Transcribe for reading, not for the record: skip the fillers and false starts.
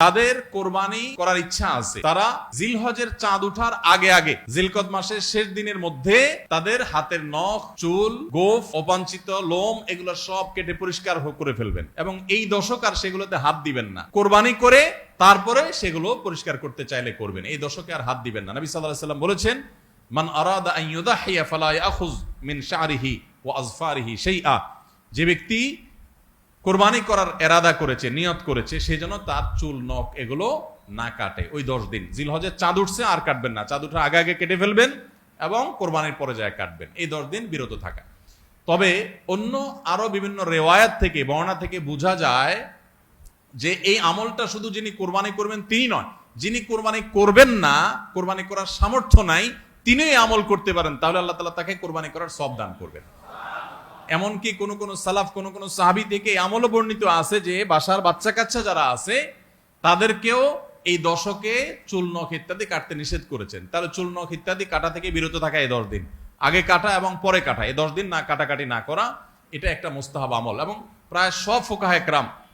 তাদের কোরবানি করার ইচ্ছা আছে, তারা জিলহজের চাঁদ উঠার আগে আগে জিলকদ মাসের শেষ দিনের মধ্যে তাদের হাতের নখ, চুল, গোফ, অবাঞ্ছিত লোম এগুলো সব কেটে পরিষ্কার করে ফেলবেন এবং এই দশক আর সেগুলোতে হাত দিবেন না। কোরবানি করে তারপরে সেগুলো পরিষ্কার করতে চাইলে করবেন, এই দশকে আর হাত দিবেন না। নবী সাল্লাল্লাহু আলাইহি ওয়াসাল্লাম বলেছেন, মান আরাদা আন ইউদাহিয়া ফালা ইয়াখুয মিন শা'রিহি ওয়া আযফারিহি শাইআ, যে ব্যক্তি কোরবানি করার এরাদা করেছে, নিয়ত করেছে, সেই জন্য তার চুল, নখ এগুলো না কাটে ওই 10 দিন। জিলহজের চাঁদ উঠছে আর কাটবেন না, চাঁদ উঠার আগে আগে কেটে ফেলবেন এবং কোরবানির পরে যায় কাটবেন, এই 10 দিন বিরত থাকা। তবে অন্য আরো বিভিন্ন রেওয়ায়াত থেকে, বর্ণনা থেকে বোঝা যায় যে এই আমলটা শুধু যিনি কোরবানি করবেন তিনি নয়, যিনি কোরবানি করবেন না, কোরবানি করার সামর্থ্য নাই, তিনি এই আমল করতে পারেন, তাহলে আল্লাহ তাআলা তাকে কোরবানি করার সওয়াব দান করবেন। এমনকি কোন কোন সালাফ, কোন কোন সাহাবী থেকে এই আমলও বর্ণিত আছে যে বাসার বাচ্চা কাচ্চা যারা আছে তাদেরকেও এই দশকে চুল, নখ ইত্যাদি কাটতে নিষেধ করেছেন। তাহলে চুল, নখ ইত্যাদি কাটা থেকে বিরত থাকা এই 10 দিন, আগে কাটা এবং পরে কাটা, এই 10 দিন না কাটাকাটি না করা, এটা একটা মুস্তাহাব আমল। এবং প্রায় সব ফুকাহা একরাম